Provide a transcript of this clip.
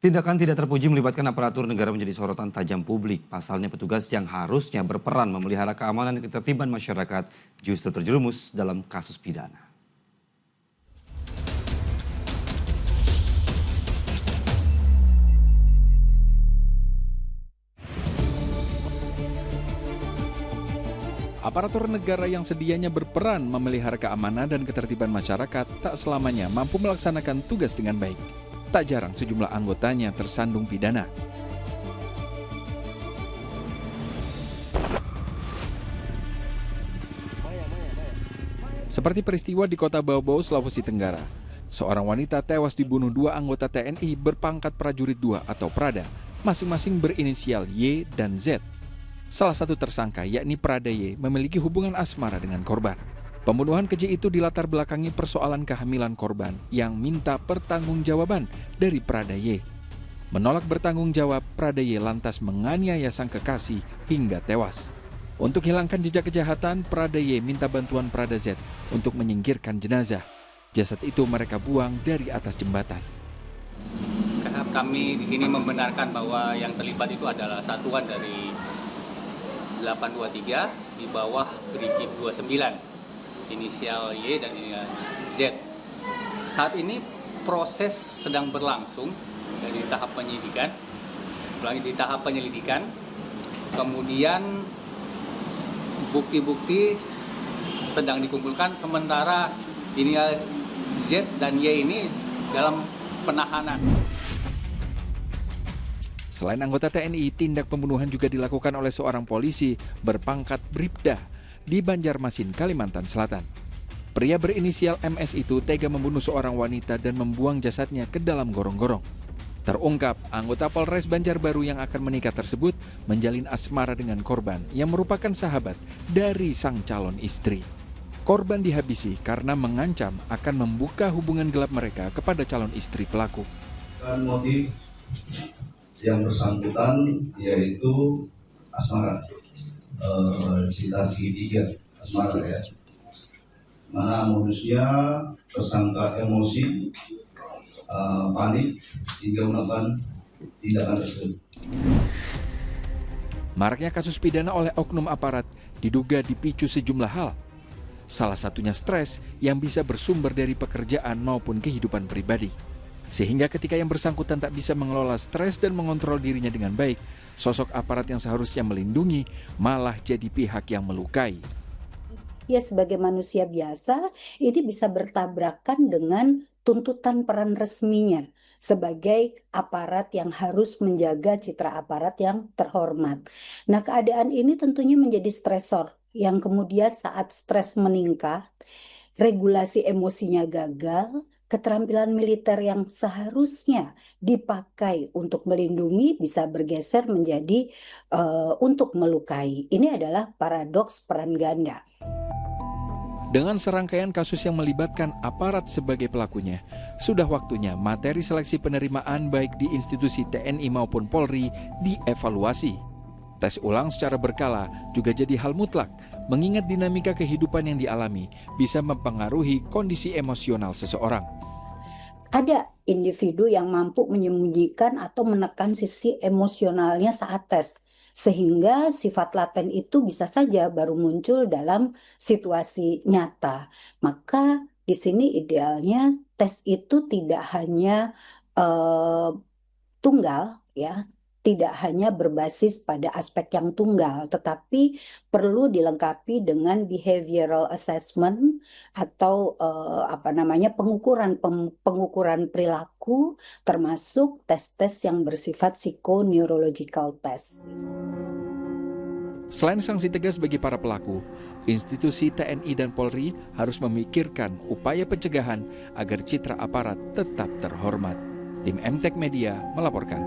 Tindakan tidak terpuji melibatkan aparatur negara menjadi sorotan tajam publik. Pasalnya petugas yang harusnya berperan memelihara keamanan dan ketertiban masyarakat justru terjerumus dalam kasus pidana. Aparatur negara yang sedianya berperan memelihara keamanan dan ketertiban masyarakat tak selamanya mampu melaksanakan tugas dengan baik. Tak jarang sejumlah anggotanya tersandung pidana. Seperti peristiwa di kota Bau-Bau, Sulawesi Tenggara. Seorang wanita tewas dibunuh dua anggota TNI berpangkat prajurit 2 atau Prada, masing-masing berinisial Y dan Z. Salah satu tersangka, yakni Prada Y, memiliki hubungan asmara dengan korban. Pembunuhan keji itu dilatar belakangi persoalan kehamilan korban yang minta pertanggungjawaban dari Prada Y. Menolak bertanggung jawab, Prada Y lantas menganiaya sang kekasih hingga tewas. Untuk hilangkan jejak kejahatan, Prada Y minta bantuan Prada Z untuk menyingkirkan jenazah. Jasad itu mereka buang dari atas jembatan. Kami di sini membenarkan bahwa yang terlibat itu adalah satuan dari 823 di bawah Brigif 29, inisial Y dan inisial Z. Saat ini proses sedang berlangsung dari tahap penyelidikan, kemudian bukti-bukti sedang dikumpulkan, sementara inisial Z dan Y ini dalam penahanan. Selain anggota TNI, tindak pembunuhan juga dilakukan oleh seorang polisi berpangkat Bribda di Banjarmasin, Kalimantan Selatan. Pria berinisial MS itu tega membunuh seorang wanita dan membuang jasadnya ke dalam gorong-gorong. Terungkap, anggota Polres Banjarbaru yang akan menikah tersebut menjalin asmara dengan korban yang merupakan sahabat dari sang calon istri. Korban dihabisi karena mengancam akan membuka hubungan gelap mereka kepada calon istri pelaku. Dan motif yang bersangkutan yaitu asmara, cinta segitiga asmara ya. Mana modusnya tersangka emosi, panik sehingga melakukan tindakan tersebut. Maraknya kasus pidana oleh oknum aparat diduga dipicu sejumlah hal. Salah satunya stres yang bisa bersumber dari pekerjaan maupun kehidupan pribadi. Sehingga ketika yang bersangkutan tak bisa mengelola stres dan mengontrol dirinya dengan baik, sosok aparat yang seharusnya melindungi malah jadi pihak yang melukai. Ya, sebagai manusia biasa, ini bisa bertabrakan dengan tuntutan peran resminya sebagai aparat yang harus menjaga citra aparat yang terhormat. Nah, keadaan ini tentunya menjadi stresor yang kemudian saat stres meningkat, regulasi emosinya gagal, keterampilan militer yang seharusnya dipakai untuk melindungi bisa bergeser menjadi untuk melukai. Ini adalah paradoks peran ganda. Dengan serangkaian kasus yang melibatkan aparat sebagai pelakunya, sudah waktunya materi seleksi penerimaan baik di institusi TNI maupun Polri dievaluasi. Tes ulang secara berkala juga jadi hal mutlak, mengingat dinamika kehidupan yang dialami bisa mempengaruhi kondisi emosional seseorang. Ada individu yang mampu menyembunyikan atau menekan sisi emosionalnya saat tes, sehingga sifat laten itu bisa saja baru muncul dalam situasi nyata. Maka di sini idealnya tes itu tidak hanya tunggal, ya, tidak hanya berbasis pada aspek yang tunggal, tetapi perlu dilengkapi dengan behavioral assessment atau pengukuran perilaku, termasuk tes-tes yang bersifat psikoneurological test. Selain sanksi tegas bagi para pelaku, institusi TNI dan Polri harus memikirkan upaya pencegahan agar citra aparat tetap terhormat. Tim MTek Media melaporkan.